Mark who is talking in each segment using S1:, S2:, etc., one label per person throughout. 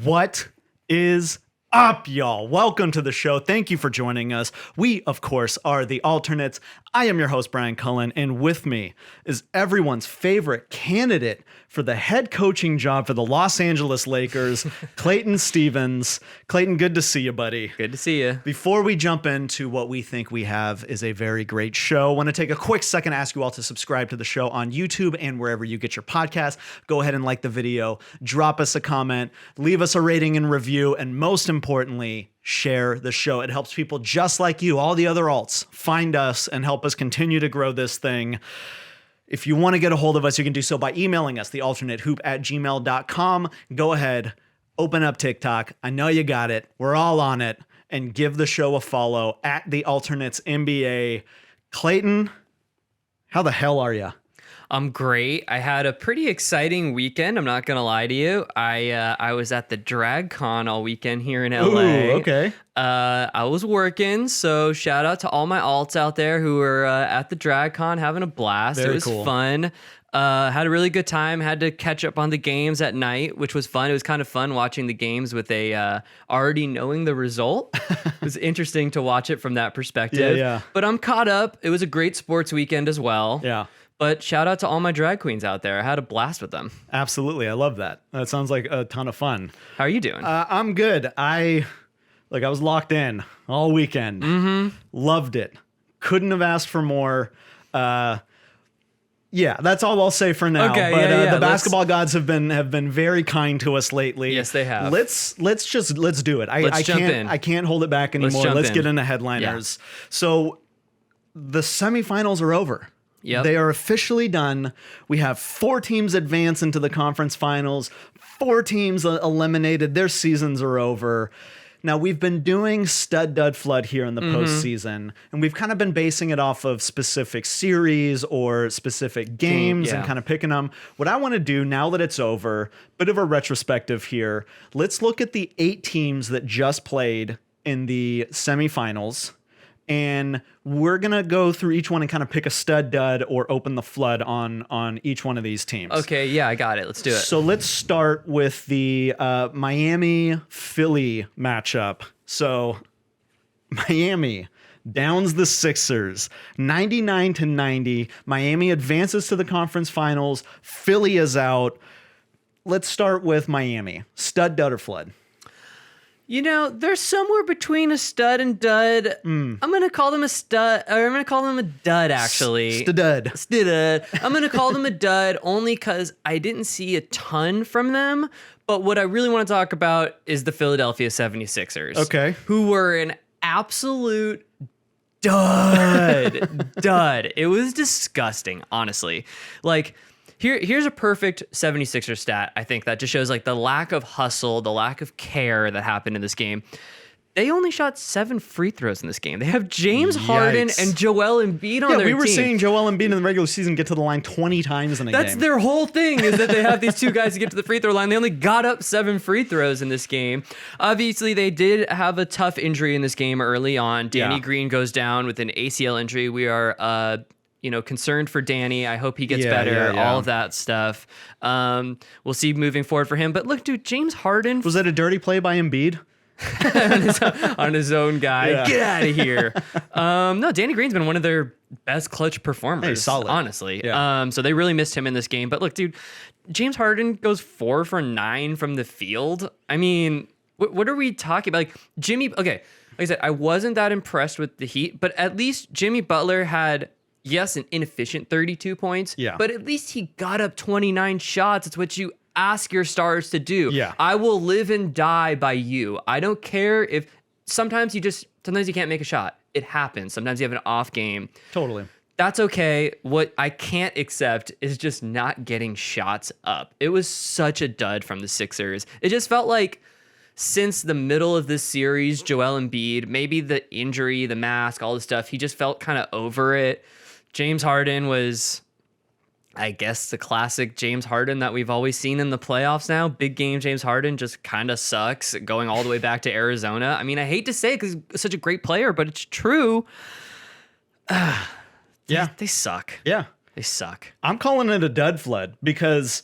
S1: What is up, y'all? Welcome to the show. Thank you for joining us. We, of course, are the Alternates. I am your host, Brian Cullen, and with me is everyone's favorite candidate for the head coaching job for the Los Angeles Lakers, Clayton Stevens. Clayton, good to see you, buddy.
S2: Good to see you.
S1: Before we jump into what we think we have is a very great show, I want to take a quick second to ask you all to subscribe to the show on YouTube and wherever you get your podcasts. Go ahead and like the video, drop us a comment, leave us a rating and review, and most importantly, share the show. It helps people just like you, all the other alts, find us and help us continue to grow this thing. If you want to get a hold of us, you can do so by emailing us, thealternateshoop@gmail.com. Go ahead, open up TikTok. I know you got it. We're all on it. And give the show a follow at The Alternates NBA. Clayton, how the hell are you?
S2: I'm great. I had a pretty exciting weekend. I'm not going to lie to you. I was at the Drag Con all weekend here in LA.
S1: Ooh, okay.
S2: I was working, so shout out to all my alts out there who were at the Drag Con having a blast.
S1: Very
S2: it was
S1: cool.
S2: fun. Had a really good time. Had to catch up on the games at night, which was fun. It was kind of fun watching the games with a already knowing the result. It was interesting to watch it from that perspective.
S1: Yeah.
S2: But I'm caught up. It was a great sports weekend as well.
S1: Yeah.
S2: But shout out to all my drag queens out there. I had a blast with them.
S1: Absolutely. I love that. That sounds like a ton of fun.
S2: How are you doing?
S1: I'm good. I was locked in all weekend. Loved it. Couldn't have asked for more. Yeah, that's all I'll say for now.
S2: Okay,
S1: but
S2: yeah.
S1: the basketball gods have been very kind to us lately.
S2: Yes, they have.
S1: Let's do it.
S2: Let's jump in.
S1: I can't hold it back anymore. Let's get into headliners. So the semifinals are over.
S2: Yep.
S1: They are officially done. We have 4 teams advance into the conference finals. 4 teams eliminated. Their seasons are over. Now, we've been doing stud, dud, flood here in the postseason, and we've kind of been basing it off of specific series or specific games and kind of picking them. What I want to do now that it's over, bit of a retrospective here, let's look at the 8 teams that just played in the semifinals. And we're going to go through each one and kind of pick a stud, dud, or open the flood on each one of these teams.
S2: Okay, yeah, I got it. Let's do it.
S1: So let's start with the Miami-Philly matchup. So Miami downs the Sixers, 99-90. Miami advances to the conference finals. Philly is out. Let's start with Miami. Stud, dud, or flood?
S2: You know, they're somewhere between a stud and dud. I'm going to call them a stud, or I'm going to call them a dud, actually.
S1: Stud.
S2: Stidud. I'm going to call them a dud only because I didn't see a ton from them. But what I really want to talk about is the Philadelphia 76ers.
S1: Okay.
S2: Who were an absolute dud. It was disgusting, honestly. Like, Here's a perfect 76er stat, I think, that just shows like the lack of hustle, the lack of care that happened in this game. They only shot 7 free throws in this game. They have James Harden and Joel Embiid on their team.
S1: Yeah, we were seeing Joel Embiid in the regular season get to the line 20 times in a game.
S2: That's their whole thing, is that they have these 2 guys to get to the free throw line. They only got up 7 free throws in this game. Obviously, they did have a tough injury in this game early on. Danny Green goes down with an ACL injury. We are concerned for Danny. I hope he gets better, all of that stuff. We'll see moving forward for him. But look, dude, James Harden.
S1: Was that a dirty play by Embiid?
S2: on his own guy.
S1: Yeah.
S2: Get out of here. No, Danny Green's been one of their best clutch performers,
S1: hey, solid.
S2: honestly.
S1: Yeah.
S2: So they really missed him in this game. But look, dude, James Harden goes 4 for 9 from the field. I mean, what are we talking about? Like, Jimmy, okay, like I said, I wasn't that impressed with the Heat, but at least Jimmy Butler had, yes, an inefficient 32 points, but at least he got up 29 shots. It's what you ask your stars to do.
S1: Yeah.
S2: I will live and die by you. I don't care if sometimes you can't make a shot. It happens. Sometimes you have an off game.
S1: Totally.
S2: That's okay. What I can't accept is just not getting shots up. It was such a dud from the Sixers. It just felt like since the middle of this series, Joel Embiid, maybe the injury, the mask, all this stuff, he just felt kind of over it. James Harden was, I guess, the classic James Harden that we've always seen in the playoffs now. Big game James Harden just kind of sucks, going all the way back to Arizona. I mean, I hate to say it because he's such a great player, but it's true. They suck.
S1: Yeah.
S2: They suck.
S1: I'm calling it a dud flood because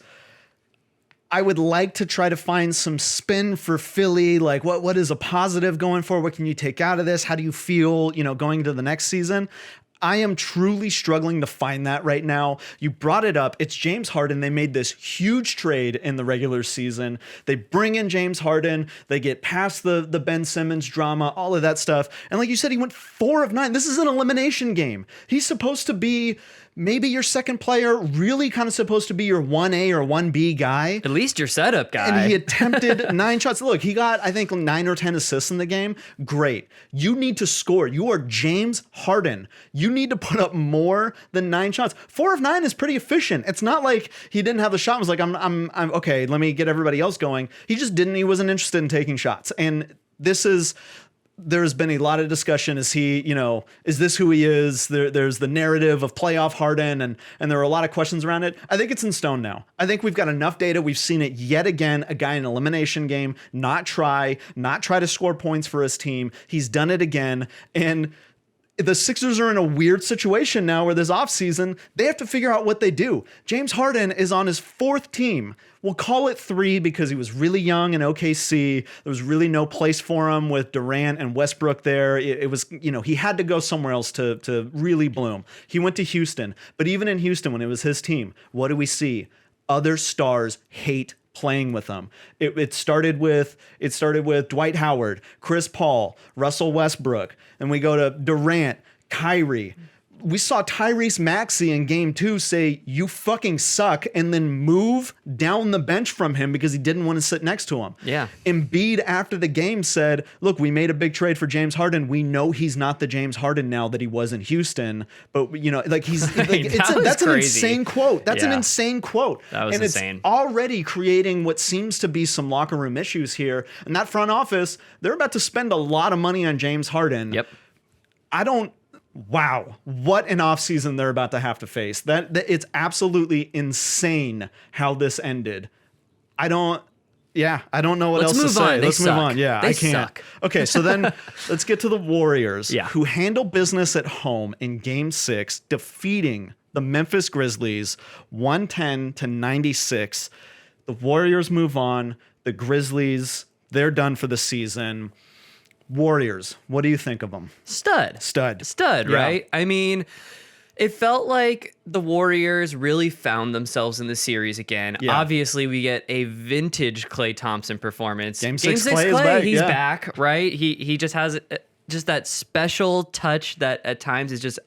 S1: I would like to try to find some spin for Philly. Like what is a positive going forward? What can you take out of this? How do you feel, going into the next season? I am truly struggling to find that right now. You brought it up. It's James Harden. They made this huge trade in the regular season. They bring in James Harden. They get past the Ben Simmons drama, all of that stuff. And like you said, he went 4 of 9. This is an elimination game. He's supposed to be maybe your second player, really kind of supposed to be your 1A or 1B guy.
S2: At least your setup guy.
S1: And he attempted 9 shots. Look, he got, I think, 9 or 10 assists in the game. Great. You need to score. You are James Harden. You need to put up more than 9 shots. 4 of 9 is pretty efficient. It's not like he didn't have the shot and was like, I'm okay, let me get everybody else going. He just didn't. He wasn't interested in taking shots. And there's been a lot of discussion. Is he, is this who he is? There's the narrative of playoff Harden, and there are a lot of questions around it. I think it's in stone now. I think we've got enough data. We've seen it yet again. A guy in an elimination game, not try to score points for his team. He's done it again. And the Sixers are in a weird situation now where this offseason, they have to figure out what they do. James Harden is on his 4th team. We'll call it 3 because he was really young in OKC. There was really no place for him with Durant and Westbrook there. It was, he had to go somewhere else to really bloom. He went to Houston. But even in Houston, when it was his team, what do we see? Other stars hate playing with them. It started with Dwight Howard, Chris Paul, Russell Westbrook, and we go to Durant, Kyrie. We saw Tyrese Maxey in game 2 say, "You fucking suck," and then move down the bench from him because he didn't want to sit next to him.
S2: Yeah.
S1: Embiid after the game said, "Look, we made a big trade for James Harden. We know he's not the James Harden now that he was in Houston, but he's like, that's an insane quote. That's an insane quote.
S2: That was insane.
S1: It's already creating what seems to be some locker room issues here. And that front office, they're about to spend a lot of money on James Harden.
S2: Yep.
S1: Wow, what an offseason they're about to have to face. That it's absolutely insane how this ended. I don't know what else to say. Let's move on. Yeah, I can't.
S2: Suck.
S1: Okay, so then let's get to the Warriors,
S2: Yeah.
S1: who handle business at home in game 6, defeating the Memphis Grizzlies 110-96. The Warriors move on. The Grizzlies, they're done for the season. Warriors, what do you think of them?
S2: Stud,
S1: Yeah.
S2: right? I mean, it felt like the Warriors really found themselves in the series again.
S1: Yeah.
S2: Obviously, we get a vintage Klay Thompson performance.
S1: Game 6 Klay is back.
S2: He's back, right? He just has just that special touch that at times is just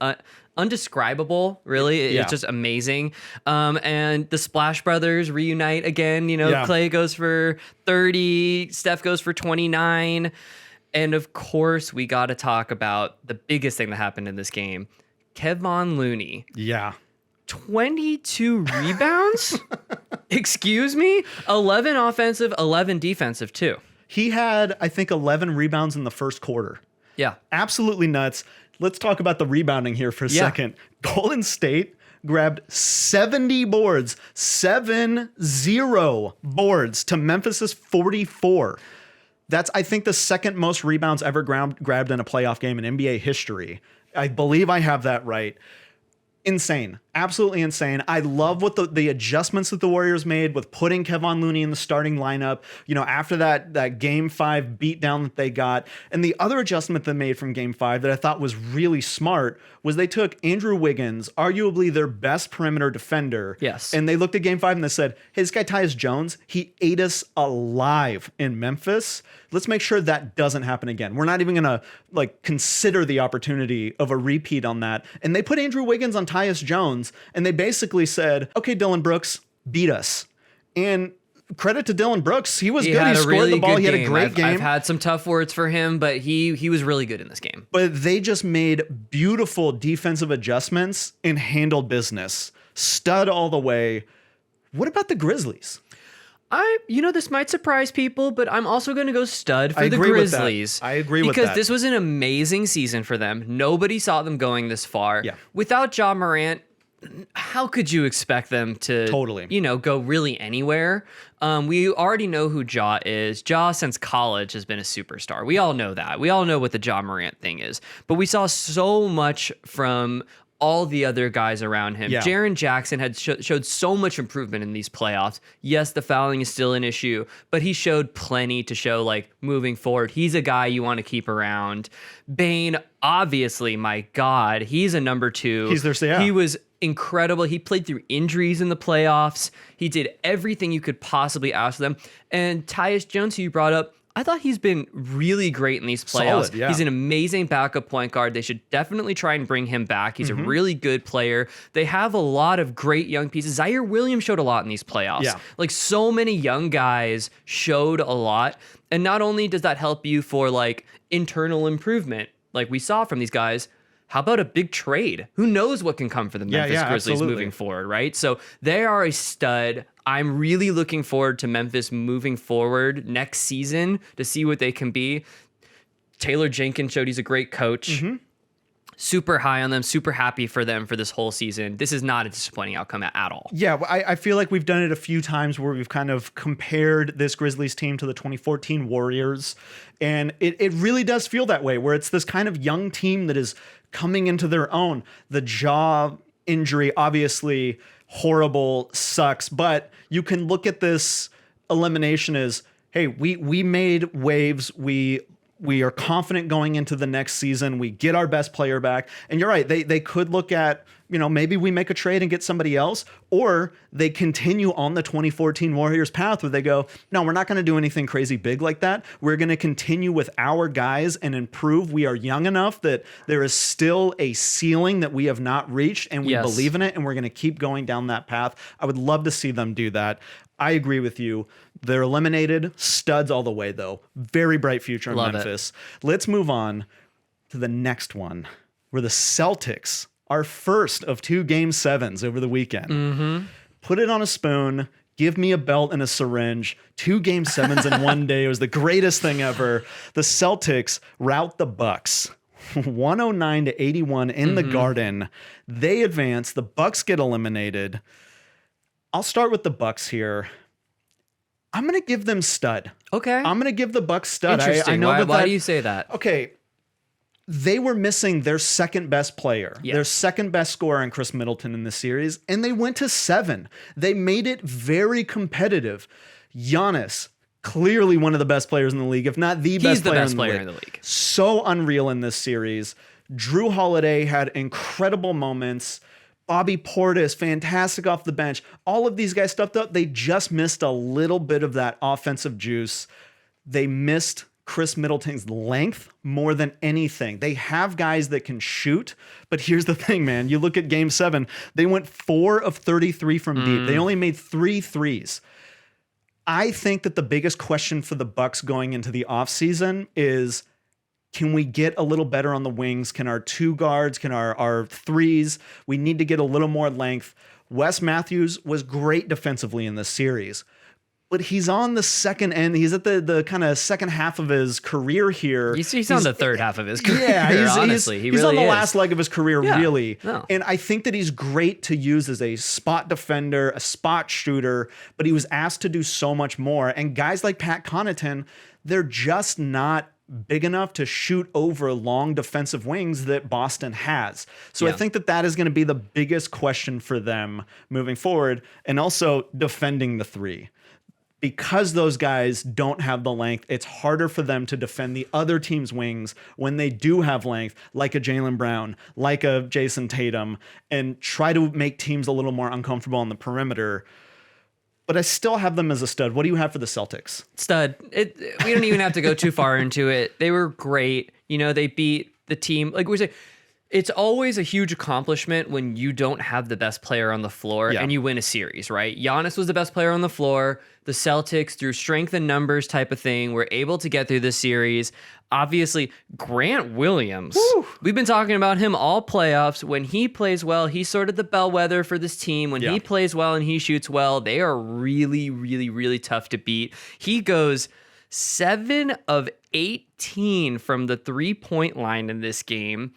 S2: undescribable, really. It's just amazing. And the Splash Brothers reunite again. Klay goes for 30, Steph goes for 29. And of course, we got to talk about the biggest thing that happened in this game. Kevon Looney.
S1: Yeah.
S2: 22 rebounds? Excuse me? 11 offensive, 11 defensive, too.
S1: He had, I think, 11 rebounds in the first quarter.
S2: Yeah.
S1: Absolutely nuts. Let's talk about the rebounding here for a second. Golden State grabbed 70 boards, 70 boards to Memphis's 44. That's, I think, the second most rebounds ever grabbed in a playoff game in NBA history. I believe I have that right. Insane. Absolutely insane. I love what the adjustments that the Warriors made with putting Kevon Looney in the starting lineup, after that game 5 beatdown that they got. And the other adjustment they made from game 5 that I thought was really smart was they took Andrew Wiggins, arguably their best perimeter defender.
S2: Yes.
S1: And they looked at game 5 and they said, "Hey, this guy Tyus Jones, he ate us alive in Memphis. Let's make sure that doesn't happen again. We're not even going to consider the opportunity of a repeat on that." And they put Andrew Wiggins on Tyus Jones, and they basically said, "Okay, Dylan Brooks, beat us." And credit to Dylan Brooks. He was good. He scored the ball. He had a great game.
S2: I've had some tough words for him, but he was really good in this game.
S1: But they just made beautiful defensive adjustments and handled business. Stud all the way. What about the Grizzlies?
S2: This might surprise people, but I'm also going to go stud for the Grizzlies.
S1: I agree with that.
S2: Because this was an amazing season for them. Nobody saw them going this far.
S1: Yeah.
S2: Without Ja Morant, how could you expect them to go really anywhere? We already know who Ja is. Ja, since college, has been a superstar. We all know that. We all know what the Ja Morant thing is. But we saw so much from all the other guys around him.
S1: Yeah.
S2: Jaren Jackson had showed so much improvement in these playoffs. Yes, the fouling is still an issue, but he showed plenty to show like moving forward. He's a guy you want to keep around. Bane, obviously, my God, he's a number 2.
S1: He's their, yeah.
S2: He was incredible. He played through injuries in the playoffs. He did everything you could possibly ask of them. And Tyus Jones, who you brought up, I thought he's been really great in these playoffs.
S1: Solid, yeah.
S2: He's an amazing backup point guard. They should definitely try and bring him back. He's a really good player. They have a lot of great young pieces. Zaire Williams showed a lot in these playoffs.
S1: Yeah.
S2: Like so many young guys showed a lot. And not only does that help you for like internal improvement, like we saw from these guys, how about a big trade? Who knows what can come for the Memphis Grizzlies
S1: absolutely.
S2: moving forward, right? So they are a stud. I'm really looking forward to Memphis moving forward next season to see what they can be. Taylor Jenkins showed he's a great coach. Super high on them, super happy for them for this whole season. This is not a disappointing outcome at all.
S1: Yeah, I feel like we've done it a few times where we've kind of compared this Grizzlies team to the 2014 Warriors. And it really does feel that way, where it's this kind of young team that is coming into their own. The jaw injury, obviously horrible, sucks, but you can look at this elimination as, hey, we made waves. We are confident going into the next season. We get our best player back. And you're right. They could look at, maybe we make a trade and get somebody else, or they continue on the 2014 Warriors path where they go, no, we're not going to do anything crazy big like that. We're going to continue with our guys and improve. We are young enough that there is still a ceiling that we have not reached, and we believe in it, and we're going to keep going down that path. I would love to see them do that. I agree with you. They're eliminated. Studs all the way, though. Very bright future in Memphis. Let's move on to the next one, where the Celtics are first of 2 Game 7s over the weekend. Put it on a spoon. Give me a belt and a syringe. 2 Game 7s in one day. It was the greatest thing ever. The Celtics rout the Bucks 109-81 in the Garden. They advance. The Bucks get eliminated. I'll start with the Bucks here. I'm going to give them stud.
S2: Okay.
S1: I'm going to give the Bucks stud.
S2: Interesting.
S1: I know
S2: why do you say that?
S1: Okay. They were missing their second best player, their second best scorer in Chris Middleton in the series, and they went to 7. They made it very competitive. Giannis, clearly one of the best players in the league, if not the best player in the league. So unreal in this series. Drew Holiday had incredible moments. Bobby Portis, fantastic off the bench. All of these guys stepped up. They just missed a little bit of that offensive juice. They missed Chris Middleton's length more than anything. They have guys that can shoot, but here's the thing, man. You look at Game 7, they went 4 of 33 from deep. They only made 3 threes. I think that the biggest question for the Bucks going into the offseason is, can we get a little better on the wings? Can our 2 guards, can our threes? We need to get a little more length. Wes Matthews was great defensively in this series, but he's on the second end. He's at the kind of second half of his career here.
S2: He's on the third half of his career.
S1: Yeah,
S2: honestly,
S1: he's on the
S2: is.
S1: last leg of his career, really.
S2: No.
S1: And I think that he's great to use as a spot defender, a spot shooter, but he was asked to do so much more. And guys like Pat Connaughton, they're just not big enough to shoot over long defensive wings that Boston has. So I think that is going to be the biggest question for them moving forward, and also defending the 3. Because those guys don't have the length, it's harder for them to defend the other team's wings when they do have length, like a Jaylen Brown, like a Jason Tatum, and try to make teams a little more uncomfortable on the perimeter. But I still have them as a stud. What do you have for the Celtics?
S2: Stud. We don't even have to go too far into it. They were great. They beat the team. Like we say, it's always a huge accomplishment when you don't have the best player on the floor and you win a series, right? Giannis was the best player on the floor. The Celtics, through strength and numbers type of thing, were able to get through this series. Obviously, Grant Williams, we've been talking about him all playoffs. When he plays well, he's sort of the bellwether for this team. When he plays well and he shoots well, they are really, really, really tough to beat. He goes 7 of 18 from the 3-point line in this game.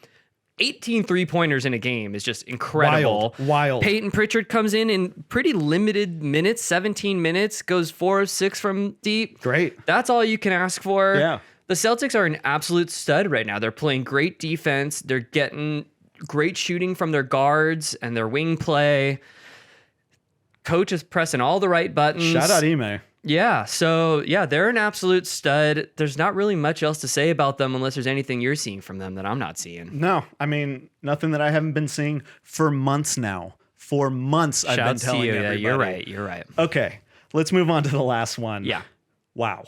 S2: 18 3-pointers in a game is just incredible.
S1: Wild.
S2: Peyton Pritchard comes in pretty limited minutes, 17 minutes, goes 4 of 6 from deep.
S1: Great.
S2: That's all you can ask for.
S1: Yeah.
S2: The Celtics are an absolute stud right now. They're playing great defense. They're getting great shooting from their guards and their wing play. Coach is pressing all the right buttons.
S1: Shout out Ime.
S2: Yeah, so yeah, they're an absolute stud. There's not really much else to say about them unless there's anything you're seeing from them that I'm not seeing.
S1: No, I mean, nothing that I haven't been seeing for months now. For months, I've been telling you.
S2: Yeah, you're right. You're right.
S1: Okay, let's move on to the last one.
S2: Yeah.
S1: Wow.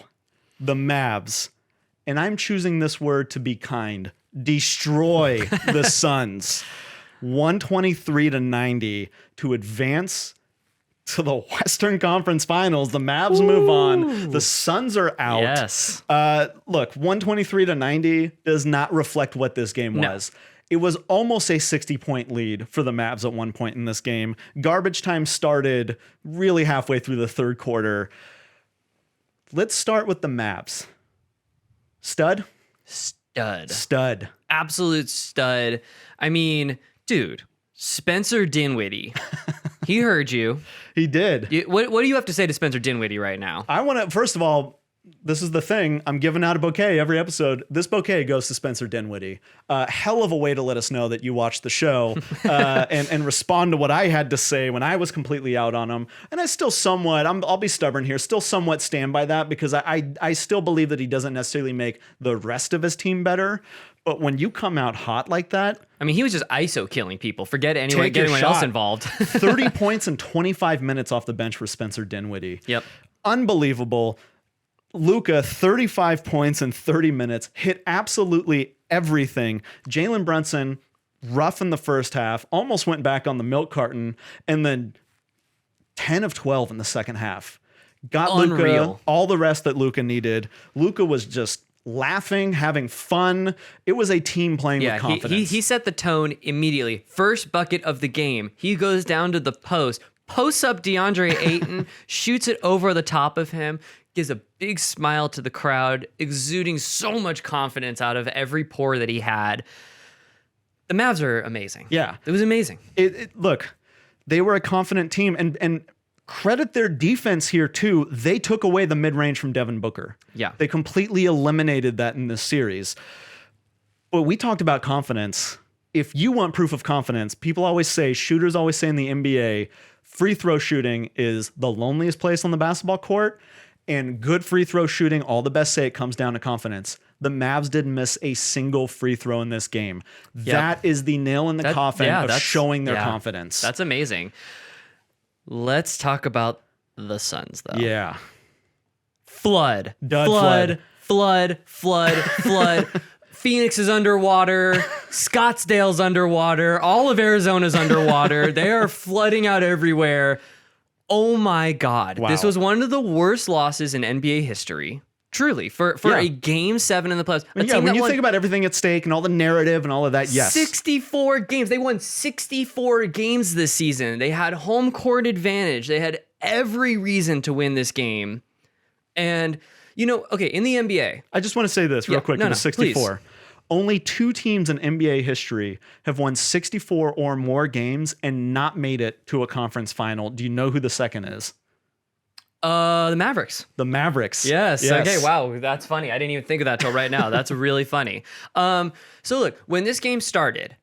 S1: The Mavs, and I'm choosing this word to be kind, destroy the Suns. 123-90 to advance to the Western Conference Finals. The Mavs move on. The Suns are out.
S2: Yes.
S1: Look, 123-90 does not reflect what this game was. It was almost a 60-point lead for the Mavs at one point in this game. Garbage time started really halfway through the third quarter. Let's start with the Mavs. Stud? Stud.
S2: Absolute stud. I mean, dude, Spencer Dinwiddie. He heard you.
S1: He did.
S2: What do you have to say to Spencer Dinwiddie right now?
S1: I want to, first of all, this is the thing. I'm giving out a bouquet every episode. This bouquet goes to Spencer Dinwiddie. Hell of a way to let us know that you watched the show and respond to what I had to say when I was completely out on him. And I still somewhat, I'll be stubborn here, still somewhat stand by that because I still believe that he doesn't necessarily make the rest of his team better. But when you come out hot like that,
S2: I mean, he was just ISO killing people. Forget anyone,
S1: take
S2: get anyone
S1: your
S2: else
S1: shot.
S2: involved.
S1: 30 points and 25 minutes off the bench for Spencer Dinwiddie.
S2: Yep.
S1: Unbelievable. Luka, 35 points in 30 minutes, hit absolutely everything. Jalen Brunson, rough in the first half, almost went back on the milk carton, and then 10 of 12 in the second half. Got Luka all the rest that Luka needed. Luka was just laughing, having fun. It was a team playing with confidence.
S2: He set the tone immediately. First bucket of the game. He goes down to the posts up DeAndre Ayton, shoots it over the top of him, gives a big smile to the crowd, exuding so much confidence out of every pore that he had. The Mavs are amazing.
S1: Yeah.
S2: It was amazing.
S1: Look, they were a confident team, and credit their defense here too. They took away the mid-range from Devin Booker.
S2: Yeah.
S1: They completely eliminated that in this series. But we talked about confidence. If you want proof of confidence, shooters always say in the NBA, free throw shooting is the loneliest place on the basketball court, and good free throw shooting, all the best say it comes down to confidence. The Mavs didn't miss a single free throw in this game. Yep. That is the nail in the coffin of showing their confidence.
S2: That's amazing. Let's talk about the Suns, though.
S1: Yeah.
S2: Flood. Flood. Phoenix is underwater. Scottsdale's underwater. All of Arizona's underwater. They are flooding out everywhere. Oh my God.
S1: Wow.
S2: This was one of the worst losses in NBA history. Truly. For a game 7 in the playoffs.
S1: When you think about everything at stake and all the narrative and all of that, yes.
S2: 64 games. They won 64 games this season. They had home court advantage. They had every reason to win this game. And, in the NBA.
S1: I just want to say this real quick. It was 64. Please. Only 2 teams in NBA history have won 64 or more games and not made it to a conference final. Do you know who the second is?
S2: The Mavericks.
S1: The Mavericks.
S2: Yes. Okay. Wow. That's funny. I didn't even think of that till right now. That's really funny. So look, when this game started,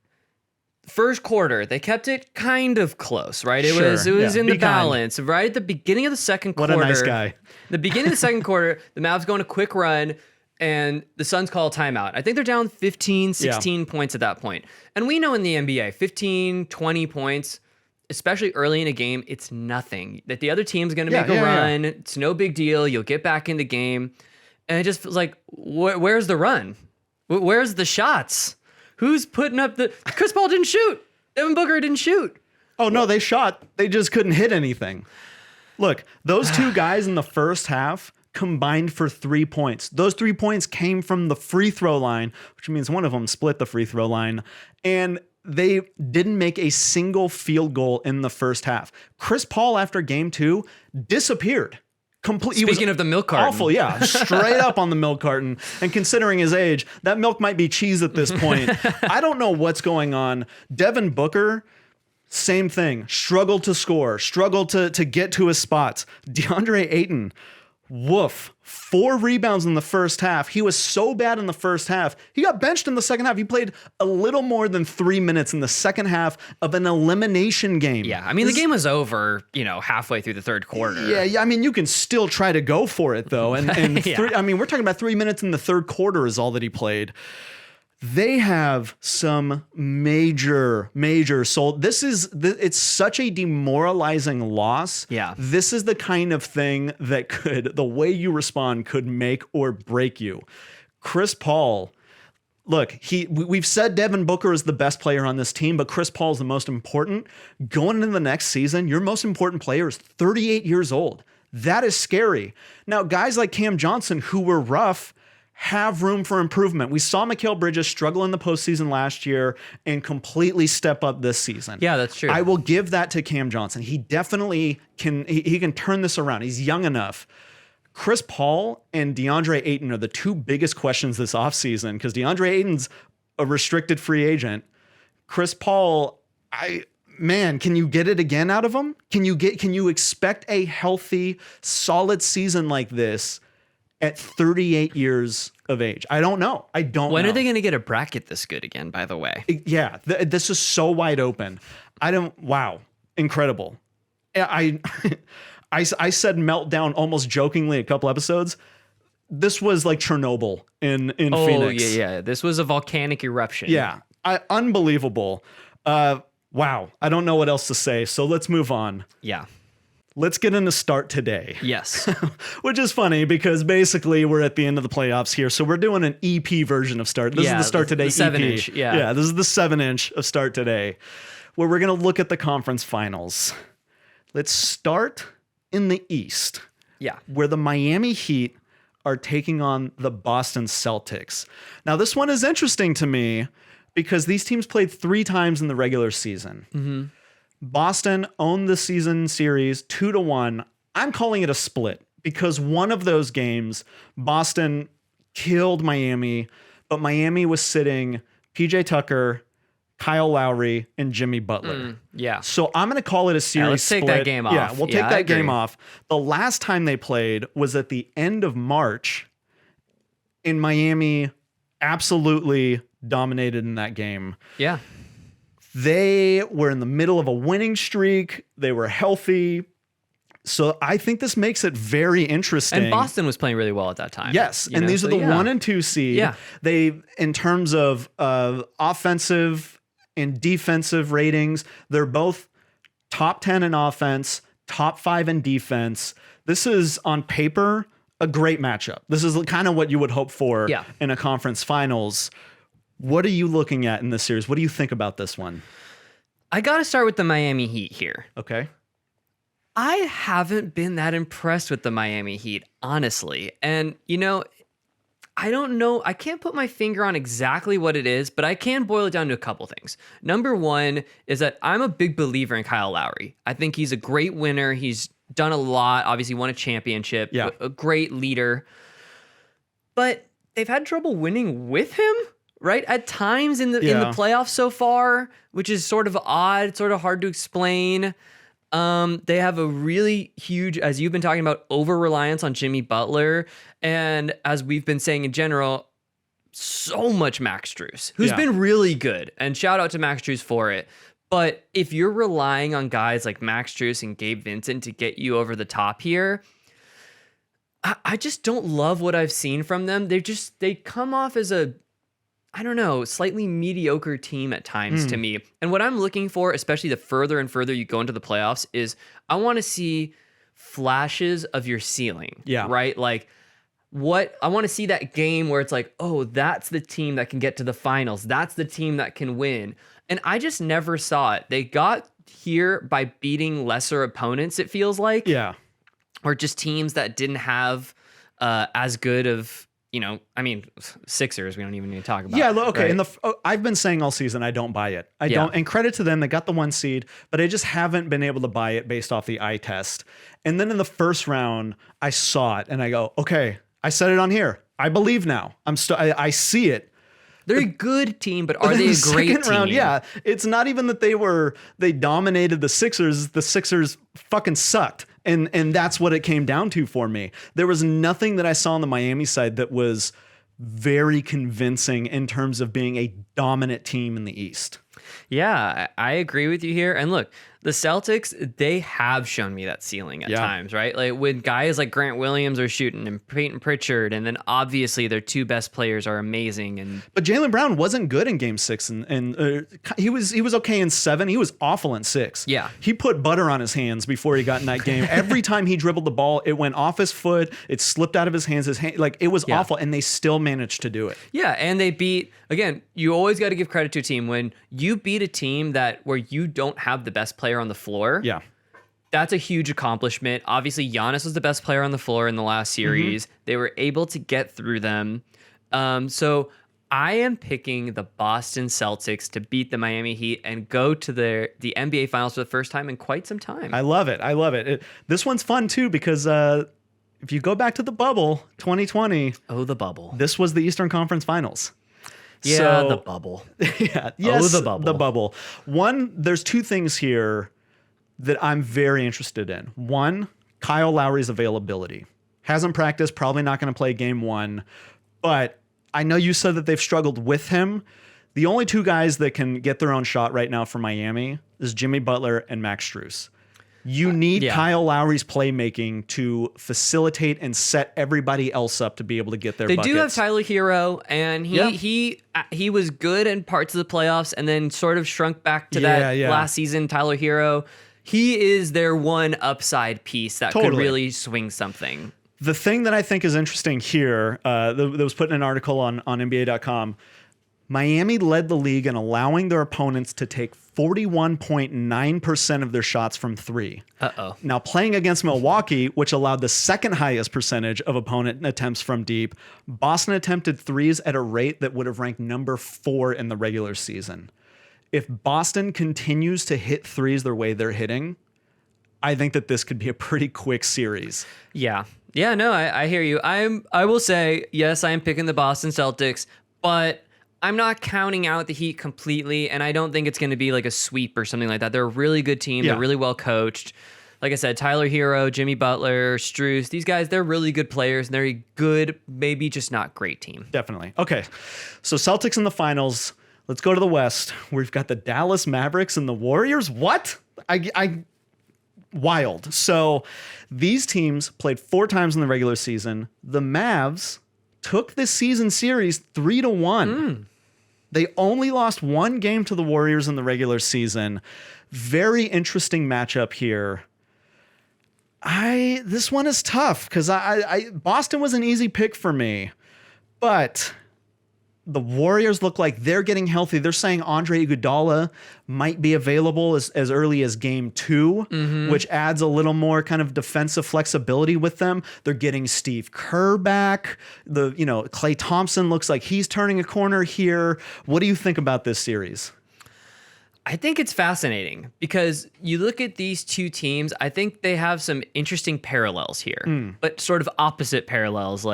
S2: first quarter, they kept it kind of close, right? It was in the balance, right? At the beginning of the second quarter.
S1: What a nice guy.
S2: The beginning of the second quarter, the Mavs go on a quick run and the Suns call a timeout. I think they're down 15, 16 points at that point. And we know in the NBA, 15, 20 points, especially early in a game, it's nothing. That the other team's going to make a run. Yeah. It's no big deal. You'll get back in the game. And it just feels like, where's the run? Where's the shots? Who's putting up the... Chris Paul didn't shoot. Devin Booker didn't shoot.
S1: Oh, no, they shot. They just couldn't hit anything. Look, those 2 guys in the first half combined for 3 points. Those 3 points came from the free throw line, which means one of them split the free throw line. And they didn't make a single field goal in the first half. Chris Paul, after game 2, disappeared.
S2: Speaking of the milk carton.
S1: Awful, yeah. Straight up on the milk carton. And considering his age, that milk might be cheese at this point. I don't know what's going on. Devin Booker, same thing. Struggled to score. Struggled to get to his spots. DeAndre Ayton, Woof. 4 rebounds in the first half. He was so bad in the first half. He got benched in the second half. He played a little more than 3 minutes in the second half of an elimination game.
S2: Yeah, I mean, the game was over, halfway through the third quarter.
S1: Yeah. I mean, you can still try to go for it, though. And
S2: Yeah.
S1: we're talking about 3 minutes in the third quarter is all that he played. They have some major soul. It's such a demoralizing loss.
S2: Yeah.
S1: This is the kind of thing that the way you respond could make or break you. Chris Paul, look, we've said Devin Booker is the best player on this team, but Chris Paul is the most important. Going into the next season, your most important player is 38 years old. That is scary. Now, guys like Cam Johnson, who were rough, have room for improvement. We saw Mikal Bridges struggle in the postseason last year and completely step up this season.
S2: Yeah, that's true.
S1: I will give that to Cam Johnson. He definitely can. He can turn this around. He's young enough. Chris Paul and DeAndre Ayton are the 2 biggest questions this offseason because DeAndre Ayton's a restricted free agent. Chris Paul, can you get it again out of him? Can you expect a healthy, solid season like this at 38 years of age? I don't know.
S2: When are they going to get a bracket this good again, by the way?
S1: Yeah, this is so wide open. Wow, incredible. I said meltdown almost jokingly a couple episodes. This was like Chernobyl in Phoenix.
S2: Oh, yeah. This was a volcanic eruption.
S1: Yeah, unbelievable. Wow, I don't know what else to say, so let's move on.
S2: Yeah.
S1: Let's get into start today.
S2: Yes.
S1: Which is funny because basically we're at the end of the playoffs here. So we're doing an EP version of start. This is the start today
S2: the 7
S1: EP.
S2: inch. Yeah.
S1: Yeah, this is the 7-inch of start today, where we're going to look at the conference finals. Let's start in the East.
S2: Yeah.
S1: Where the Miami Heat are taking on the Boston Celtics. Now, this one is interesting to me because these teams played 3 times in the regular season. Mm-hmm. Boston owned the season series 2-1. I'm calling it a split because one of those games, Boston killed Miami, but Miami was sitting PJ Tucker, Kyle Lowry, and Jimmy Butler.
S2: Yeah.
S1: So I'm going to call it a series
S2: let's take
S1: split.
S2: that game off.
S1: Yeah, we'll
S2: Yeah,
S1: take
S2: I
S1: that
S2: agree.
S1: game off. The last time they played was at the end of March, and Miami absolutely dominated in that game.
S2: Yeah.
S1: They were in the middle of a winning streak. They were healthy. So I think this makes it very interesting.
S2: And Boston was playing really well at that time.
S1: Yes, and these are the 1 and 2 seed.
S2: Yeah.
S1: They, in terms of offensive and defensive ratings, they're both top 10 in offense, top 5 in defense. This is on paper a great matchup. This is kind of what you would hope for in a conference finals. What are you looking at in this series? What do you think about this one?
S2: I got to start with the Miami Heat here.
S1: Okay.
S2: I haven't been that impressed with the Miami Heat, honestly. And, I don't know. I can't put my finger on exactly what it is, but I can boil it down to a couple things. Number one is that I'm a big believer in Kyle Lowry. I think he's a great winner. He's done a lot, obviously won a championship, a great leader. But they've had trouble winning with him. Right? At times in the playoffs so far, which is sort of odd, sort of hard to explain. They have a really huge, as you've been talking about, over-reliance on Jimmy Butler. And as we've been saying in general, so much Max Strus, who's been really good. And shout out to Max Strus for it. But if you're relying on guys like Max Strus and Gabe Vincent to get you over the top here, I just don't love what I've seen from them. They come off as slightly mediocre team at times to me. And what I'm looking for, especially the further and further you go into the playoffs, is I want to see flashes of your ceiling. Yeah. Right? Like, I want to see that game where it's like, oh, that's the team that can get to the finals. That's the team that can win. And I just never saw it. They got here by beating lesser opponents, it feels like. Yeah. Or just teams that didn't have as good of, Sixers, we don't even need to talk about.
S1: Yeah, okay.
S2: Right?
S1: And I've been saying all season, I don't buy it. I don't. And credit to them, they got the 1 seed, but I just haven't been able to buy it based off the eye test. And then in the first round, I saw it and I go, okay, I said it on here. I believe now. I see it.
S2: They're a good team, but are they a great team?
S1: Round, yeah. It's not even that they dominated the Sixers. The Sixers fucking sucked. And that's what it came down to for me. There was nothing that I saw on the Miami side that was very convincing in terms of being a dominant team in the East.
S2: Yeah, I agree with you here. And look, the Celtics, they have shown me that ceiling at times, right? Like when guys like Grant Williams are shooting and Peyton Pritchard, and then obviously their two best players are amazing. But
S1: Jaylen Brown wasn't good in Game 6, and he was okay in 7. He was awful in 6.
S2: Yeah,
S1: he put butter on his hands before he got in that game. Every time he dribbled the ball, it went off his foot, it slipped out of his hands. It was awful, and they still managed to do it.
S2: Yeah, and they beat. Again, you always got to give credit to a team when you beat a team where you don't have the best player on the floor.
S1: Yeah.
S2: That's a huge accomplishment. Obviously, Giannis was the best player on the floor in the last series. They were able to get through them. So I am picking the Boston Celtics to beat the Miami Heat and go to the NBA Finals for the first time in quite some time.
S1: I love it. This one's fun too because if you go back to the bubble, 2020.
S2: Oh, the bubble.
S1: This was the Eastern Conference Finals.
S2: Yeah, the bubble.
S1: Yeah, yes,
S2: the bubble.
S1: The bubble. One, there's two things here that I'm very interested in. One, Kyle Lowry's availability. Hasn't practiced, probably not going to play game 1, but I know you said that they've struggled with him. The only two guys that can get their own shot right now for Miami is Jimmy Butler and Max Strus. You need Kyle Lowry's playmaking to facilitate and set everybody else up to be able to get their buckets.
S2: They do have Tyler Hero, and he was good in parts of the playoffs and then sort of shrunk back to that last season. Tyler Hero, he is their one upside piece that could really swing something.
S1: The thing that I think is interesting here, that was put in an article on NBA.com, Miami led the league in allowing their opponents to take 41.9% of their shots from 3.
S2: Uh-oh.
S1: Now, playing against Milwaukee, which allowed the second highest percentage of opponent attempts from deep, Boston attempted threes at a rate that would have ranked number 4 in the regular season. If Boston continues to hit threes the way they're hitting, I think that this could be a pretty quick series.
S2: Yeah. Yeah, no, I hear you. I will say, yes, I am picking the Boston Celtics, but I'm not counting out the Heat completely, and I don't think it's going to be like a sweep or something like that. They're a really good team. They're really well coached. Like I said, Tyler Hero, Jimmy Butler, Strus, these guys, they're really good players, and they're a good, maybe just not great team.
S1: Definitely. Okay, so Celtics in the finals. Let's go to the West. We've got the Dallas Mavericks and the Warriors. What? Wild. So these teams played 4 times in the regular season. The Mavs took this season series 3-1. They only lost 1 game to the Warriors in the regular season. Very interesting matchup here. This one is tough because Boston was an easy pick for me, but the Warriors look like they're getting healthy. They're saying Andre Iguodala might be available as early as game 2, which adds a little more kind of defensive flexibility with them. They're getting Steve Kerr back. Klay Thompson looks like he's turning a corner here. What do you think about this series?
S2: I think it's fascinating because you look at these two teams, I think they have some interesting parallels here, but sort of opposite parallels.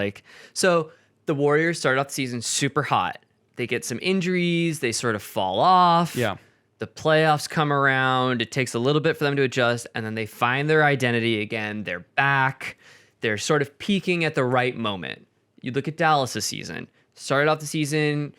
S2: So the Warriors start off the season super hot. They get some injuries. They sort of fall off.
S1: Yeah.
S2: The playoffs come around. It takes a little bit for them to adjust, and then they find their identity again. They're back. They're sort of peaking at the right moment. You look at Dallas this season. Started off the season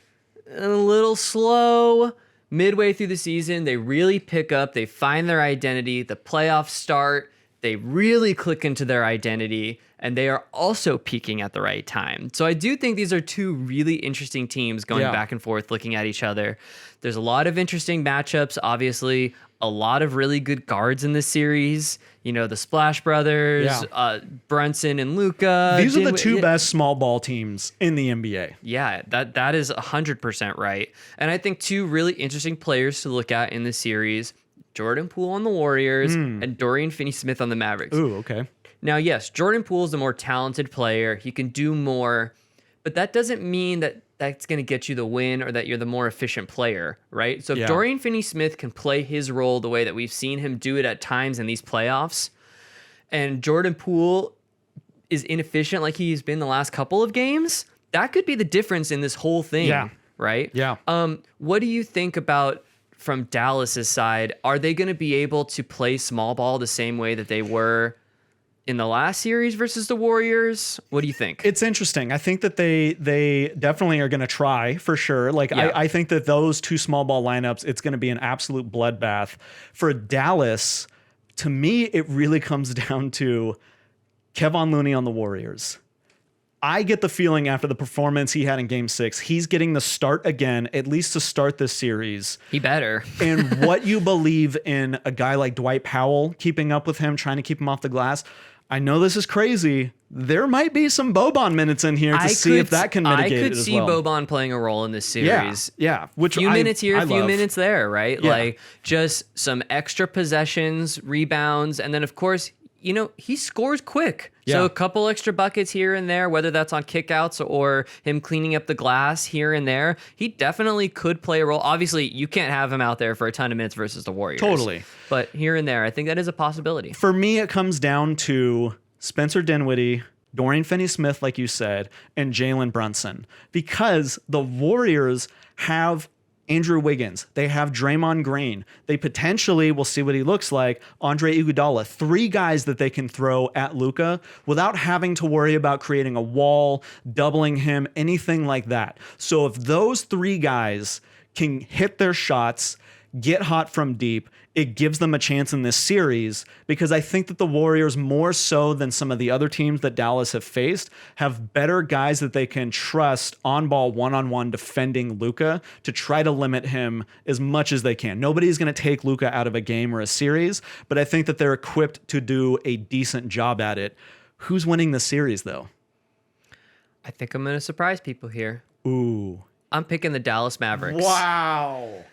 S2: a little slow. Midway through the season, they really pick up. They find their identity. The playoffs start. They really click into their identity, and they are also peaking at the right time. So I do think these are two really interesting teams going back and forth, looking at each other. There's a lot of interesting matchups, obviously. A lot of really good guards in this series. The Splash Brothers, Brunson and Luka.
S1: These are the two best small ball teams in the NBA.
S2: Yeah, that is 100% right. And I think two really interesting players to look at in this series. Jordan Poole on the Warriors and Dorian Finney-Smith on the Mavericks.
S1: Ooh, okay.
S2: Now, yes, Jordan Poole is the more talented player. He can do more, but that doesn't mean that that's going to get you the win or that you're the more efficient player, right? So if Dorian Finney-Smith can play his role the way that we've seen him do it at times in these playoffs, and Jordan Poole is inefficient like he's been the last couple of games, that could be the difference in this whole thing, right?
S1: Yeah.
S2: What do you think about from Dallas's side? Are they going to be able to play small ball the same way that they were in the last series versus the Warriors. What do you think?
S1: It's interesting. I think that they definitely are going to try for sure. Like
S2: Yeah.
S1: I think that those two small ball lineups, it's going to be an absolute bloodbath. For Dallas, to me, it really comes down to Kevon Looney on the Warriors. I get the feeling after the performance he had in Game 6, he's getting the start again, at least to start this series.
S2: He better.
S1: And what you believe in a guy like Dwight Powell, keeping up with him, trying to keep him off the glass. I know this is crazy. There might be some Boban minutes in here to see if that can mitigate it as well.
S2: I could see Boban playing a role in this series.
S1: Yeah. Which
S2: few minutes here, a few minutes there, right?
S1: Yeah.
S2: Like just some extra possessions, rebounds, and then of course, you know, he scores quick.
S1: Yeah.
S2: So a couple extra buckets here and there, whether that's on kickouts or him cleaning up the glass here and there, he definitely could play a role. Obviously, you can't have him out there for a ton of minutes versus the Warriors.
S1: Totally.
S2: But here and there, I think that is a possibility.
S1: For me, it comes down to Spencer Dinwiddie, Dorian Finney-Smith, like you said, and Jalen Brunson. Because the Warriors have Andrew Wiggins. They have Draymond Green. They potentially, we'll see what he looks like, Andre Iguodala. 3 guys that they can throw at Luka without having to worry about creating a wall, doubling him, anything like that. So if those 3 guys can hit their shots, get hot from deep, it gives them a chance in this series, because I think that the Warriors, more so than some of the other teams that Dallas have faced, have better guys that they can trust on ball one-on-one defending Luka to try to limit him as much as they can. Nobody's going to take Luka out of a game or a series, but I think that they're equipped to do a decent job at it. Who's winning the series, though?
S2: I think I'm going to surprise people here.
S1: Ooh.
S2: I'm picking the Dallas Mavericks.
S1: Wow.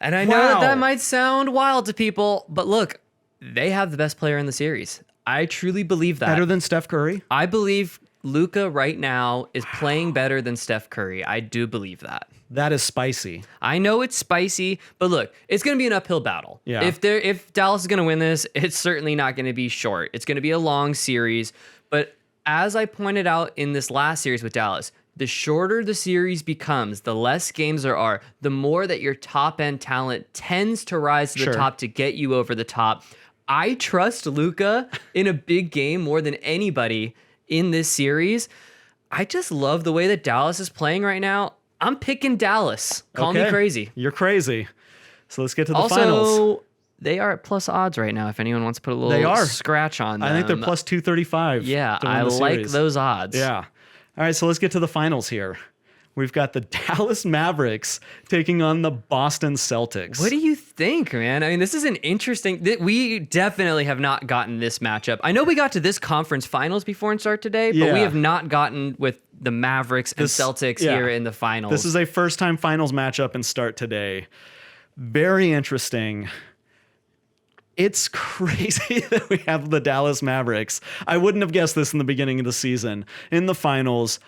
S2: And I know that might sound wild to people, but look, they have the best player in the series. I truly believe that.
S1: Better than Steph Curry?
S2: I believe Luka right now is playing better than Steph Curry. I do believe that.
S1: That is spicy.
S2: I know it's spicy, but look, it's going to be an uphill battle.
S1: Yeah.
S2: If Dallas is going to win this, it's certainly not going to be short. It's going to be a long series. But as I pointed out in this last series with Dallas, the shorter the series becomes, the less games there are, the more that your top end talent tends to rise to the top to get you over the top. I trust Luka in a big game more than anybody in this series. I just love the way that Dallas is playing right now. I'm picking Dallas. Call me crazy.
S1: You're crazy. So let's get to the
S2: also,
S1: finals.
S2: They are at plus odds right now if anyone wants to put a little scratch on them.
S1: I think they're plus 235.
S2: Yeah, I like those odds.
S1: Yeah. All right, so let's get to the finals here. We've got the Dallas Mavericks taking on the Boston Celtics.
S2: What do you think, man? I mean, this is an interesting... We definitely have not gotten this matchup. I know we got to this conference finals before and start today, but we have not gotten with the Mavericks and Celtics here in the finals.
S1: This is a first-time finals matchup and start today. Very interesting. It's crazy that we have the Dallas Mavericks. I wouldn't have guessed this in the beginning of the season. In the finals,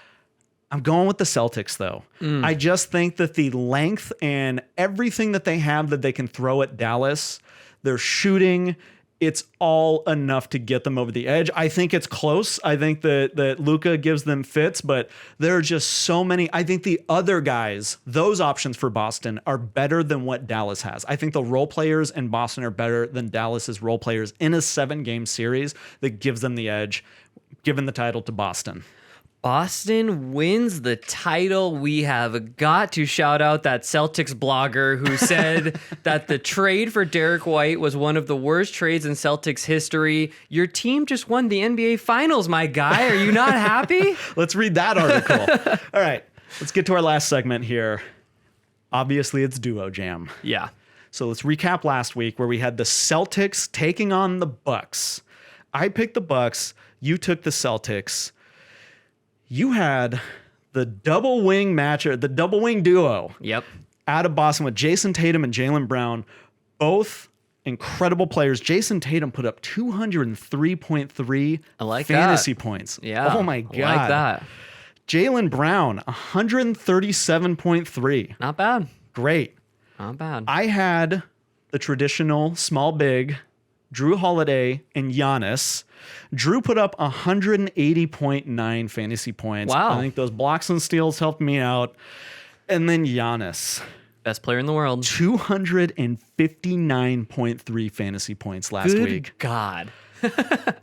S1: I'm going with the Celtics, though. I just think that the length and everything that they have that they can throw at Dallas, their shooting, it's all enough to get them over the edge. I think it's close. I think that Luka gives them fits, but there are just so many. I think the other guys, those options for Boston, are better than what Dallas has. I think the role players in Boston are better than Dallas's role players in a 7-game series that gives them the edge, giving the title to Boston.
S2: Boston wins the title. We have got to shout out that Celtics blogger who said that the trade for Derek White was one of the worst trades in Celtics history. Your team just won the NBA Finals, my guy. Are you not happy?
S1: Let's read that article. All right, let's get to our last segment here. Obviously, it's Duo Jam.
S2: Yeah.
S1: So let's recap last week where we had the Celtics taking on the Bucks. I picked the Bucks. You took the Celtics. You had the double wing matcher, the double wing duo.
S2: Yep.
S1: Out of Boston with Jason Tatum and Jaylen Brown, both incredible players. Jason Tatum put up 203.3 fantasy points.
S2: Yeah.
S1: Oh my God.
S2: I like that.
S1: Jaylen Brown, 137.3.
S2: Not bad.
S1: Great.
S2: Not bad.
S1: I had the traditional small big, Drew Holiday and Giannis. Drew put up 180.9 fantasy points.
S2: Wow.
S1: I think those blocks and steals helped me out. And then Giannis.
S2: Best player in the world.
S1: 259.3 fantasy points last week.
S2: God.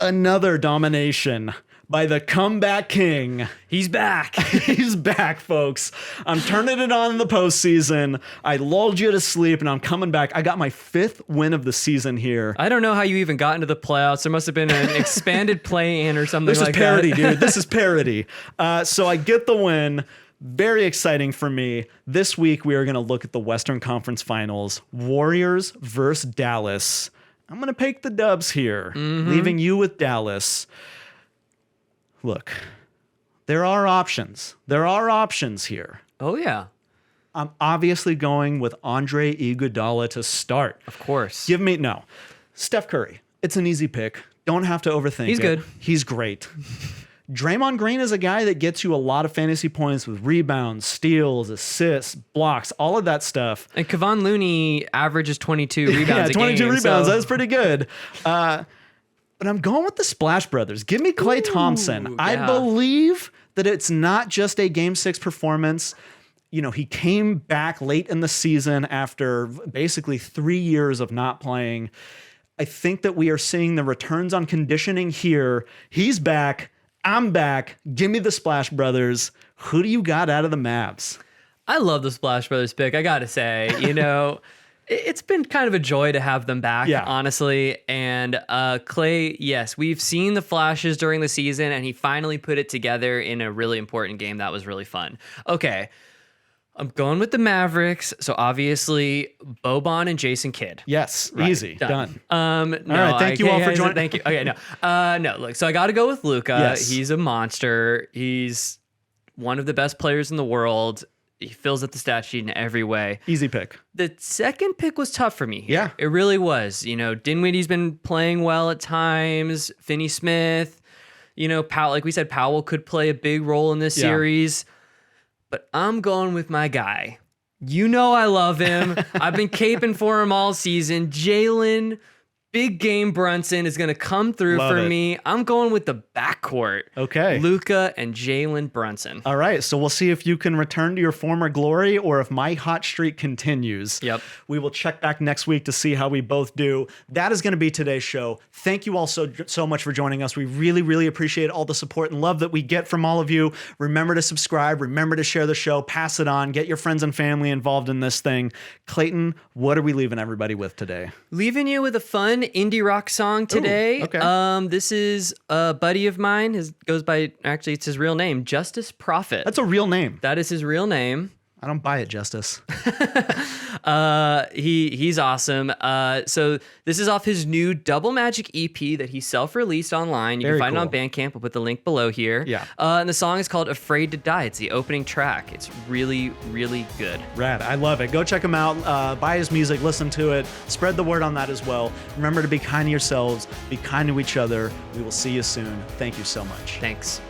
S1: Another domination by the comeback king.
S2: He's back.
S1: He's back, folks. I'm turning it on in the postseason. I lulled you to sleep, and I'm coming back. I got my 5th win of the season here.
S2: I don't know how you even got into the playoffs. There must have been an expanded play-in or something
S1: This
S2: like
S1: is parody,
S2: that.
S1: dude. This is parody. So I get the win. Very exciting for me. This week, we are going to look at the Western Conference Finals. Warriors versus Dallas. I'm going to pick the Dubs here, leaving you with Dallas. Look, there are options. There are options here.
S2: Oh, yeah.
S1: I'm obviously going with Andre Iguodala to start.
S2: Of course.
S1: Give me, no. Steph Curry. It's an easy pick. Don't have to overthink it.
S2: He's good.
S1: He's great. Draymond Green is a guy that gets you a lot of fantasy points with rebounds, steals, assists, blocks, all of that stuff.
S2: And Kevon Looney averages 22 rebounds
S1: Yeah,
S2: a
S1: 22
S2: game,
S1: rebounds.
S2: so-
S1: That's pretty good. But I'm going with the Splash Brothers. Give me Klay Thompson. I
S2: yeah.
S1: believe that it's not just a Game 6 performance. You know, he came back late in the season after basically 3 years of not playing. I think that we are seeing the returns on conditioning here. He's back. I'm back. Give me the Splash Brothers. Who do you got out of the Mavs?
S2: I love the Splash Brothers pick. I got to say, it's been kind of a joy to have them back,
S1: Yeah.
S2: honestly. And Klay, yes, we've seen the flashes during the season, and he finally put it together in a really important game that was really fun. Okay, I'm going with the Mavericks. So obviously, Boban and Jason Kidd.
S1: Yes,
S2: Right,
S1: easy, done.
S2: No,
S1: All right, thank you all for joining.
S2: Thank you. Okay, no, no. Look, so I got to go with Luka.
S1: Yes.
S2: He's a monster. He's one of the best players in the world. He fills up the stat sheet in every way.
S1: Easy pick.
S2: The second pick was tough for me.
S1: Yeah.
S2: It really was. Dinwiddie's been playing well at times. Finney Smith, Powell, like we said, Powell could play a big role in this
S1: Yeah.
S2: series. But I'm going with my guy. I love him. I've been caping for him all season. Jalen, big game Brunson is going to come through
S1: Love
S2: for
S1: it.
S2: me. I'm going with the backcourt.
S1: Okay.
S2: Luka and Jalen Brunson.
S1: All right, so we'll see if you can return to your former glory or if my hot streak continues.
S2: Yep.
S1: We will check back next week to see how we both do. That is going to be today's show. Thank you all so much for joining us. We really, really appreciate all the support and love that we get from all of you. Remember to subscribe. Remember to share the show. Pass it on. Get your friends and family involved in this thing. Clayton, what are we leaving everybody with today?
S2: Leaving you with a fun indie rock song today.
S1: okay.
S2: This is a buddy of mine. It's his real name, Justus Proffit.
S1: That's a real name.
S2: That is his real name.
S1: I don't buy it, Justus.
S2: He's awesome. So this is off his new Double Magic EP that he self-released online. You
S1: Very
S2: can find it on
S1: cool.
S2: Bandcamp. We'll put the link below here.
S1: Yeah.
S2: And the song is called Afraid to Die. It's the opening track. It's really, really good.
S1: Rad. I love it. Go check him out. Buy his music. Listen to it. Spread the word on that as well. Remember to be kind to yourselves. Be kind to each other. We will see you soon. Thank you so much.
S2: Thanks.